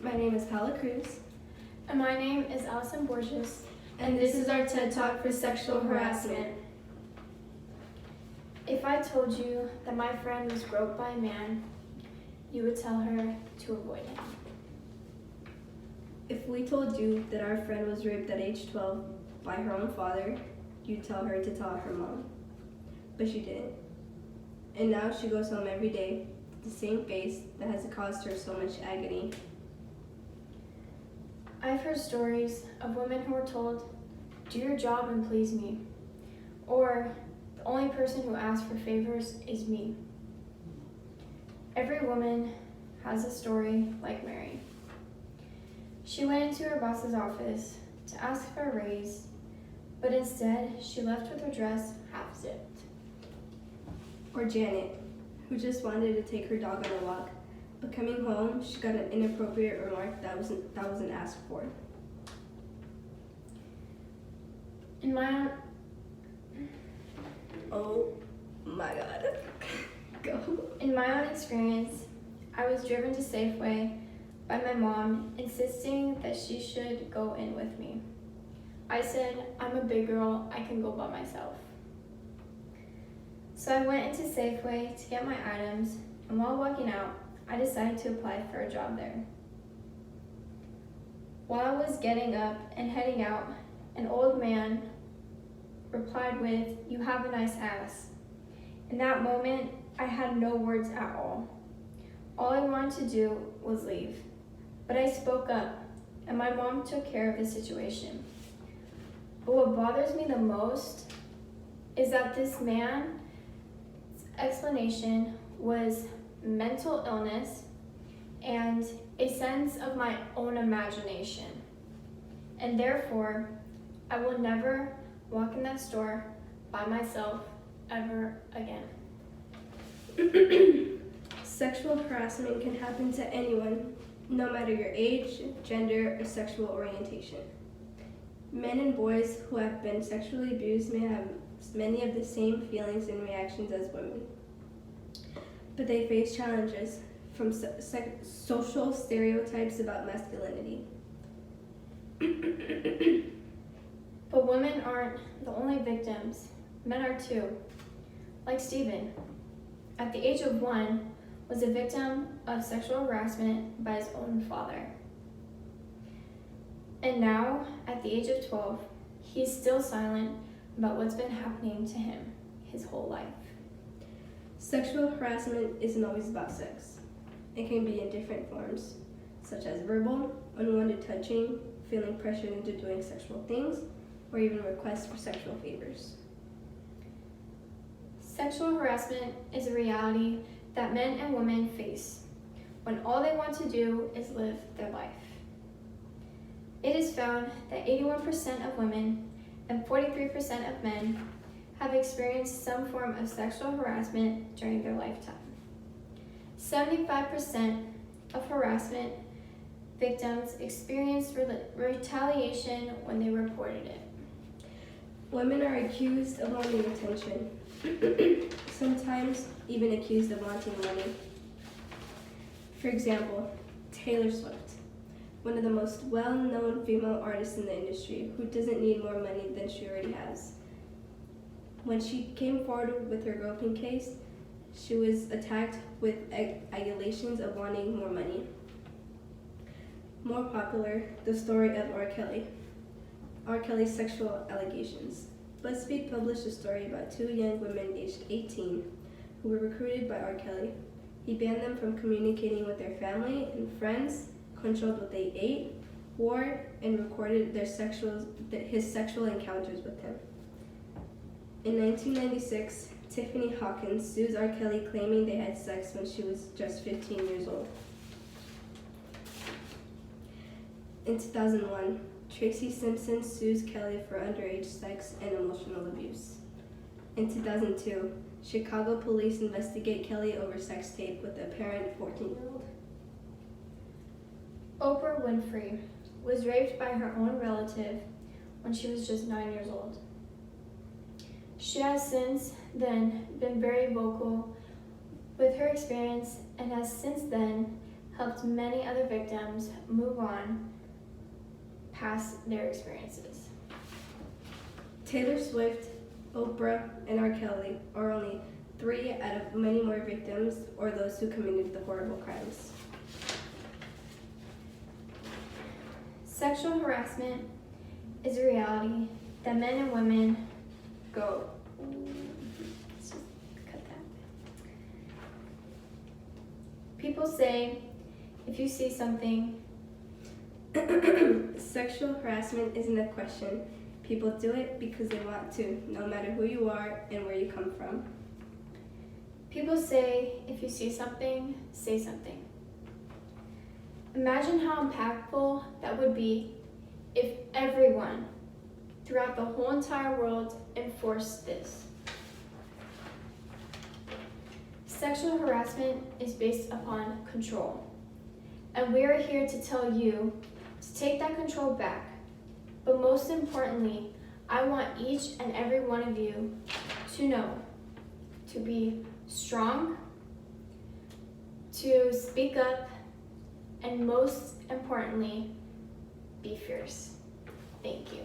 My name is Paola Cruz. And my name is Alison Borges. And this is our TED Talk for sexual harassment. If I told you that my friend was groped by a man, you would tell her to avoid him. If we told you that our friend was raped at age 12 by her own father, you'd tell her to tell her mom. But she didn't. And now she goes home every day with the same face that has caused her so much agony. I've heard stories of women who were told, "Do your job and please me," or "The only person who asks for favors is me." Every woman has a story like Mary. She went into her boss's office to ask for a raise, but instead she left with her dress half zipped. Or Janet, who just wanted to take her dog on a walk, but coming home, she got an inappropriate remark that wasn't asked for. In my Oh my God. Go. In my own experience, I was driven to Safeway by my mom insisting that she should go in with me. I said, "I'm a big girl, I can go by myself." So I went into Safeway to get my items, and while walking out, I decided to apply for a job there. While I was getting up and heading out, an old man replied with, "You have a nice ass." In that moment, I had no words at all. All I wanted to do was leave. But I spoke up, and my mom took care of the situation. But what bothers me the most is that this man's explanation was mental illness and a sense of my own imagination. And therefore, I will never walk in that store by myself ever again. Sexual harassment can happen to anyone, no matter your age, gender, or sexual orientation. Men and boys who have been sexually abused may have many of the same feelings and reactions as women. But they face challenges from social stereotypes about masculinity. But women aren't the only victims. Men are too. Like Stephen, at the age of 1, was a victim of sexual harassment by his own father. And now, at the age of 12, he's still silent about what's been happening to him his whole life. Sexual harassment isn't always about sex. It can be in different forms, such as verbal, unwanted touching, feeling pressured into doing sexual things, or even requests for sexual favors. Sexual harassment is a reality that men and women face when all they want to do is live their life. It is found that 81% of women and 43% of men have experienced some form of sexual harassment during their lifetime. 75% of harassment victims experienced retaliation when they reported it. Women are accused of wanting attention, sometimes even accused of wanting money. For example, Taylor Swift, one of the most well-known female artists in the industry who doesn't need more money than she already has. When she came forward with her groping case, she was attacked with accusations of wanting more money. More popular, the story of R. Kelly. R. Kelly's sexual allegations. BuzzFeed published a story about 2 young women aged 18 who were recruited by R. Kelly. He banned them from communicating with their family and friends, controlled what they ate, wore, and recorded his sexual encounters with him. In 1996, Tiffany Hawkins sues R. Kelly claiming they had sex when she was just 15 years old. In 2001, Tracy Simpson sues Kelly for underage sex and emotional abuse. In 2002, Chicago police investigate Kelly over sex tape with the apparent 14-year-old. Oprah Winfrey was raped by her own relative when she was just 9 years old. She has since then been very vocal with her experience and has since then helped many other victims move on past their experiences. Taylor Swift, Oprah, and R. Kelly are only 3 out of many more victims or those who committed the horrible crimes. Sexual harassment is a reality that men and women go. Let's just cut that. People say if you see something. Sexual harassment isn't a question. People do it because they want to, no matter who you are and where you come from. People say if you see something, say something. Imagine how impactful that would be if everyone throughout the whole entire world enforced this. Sexual harassment is based upon control, and we are here to tell you to take that control back. But most importantly, I want each and every one of you to know, to be strong, to speak up, and most importantly, be fierce. Thank you.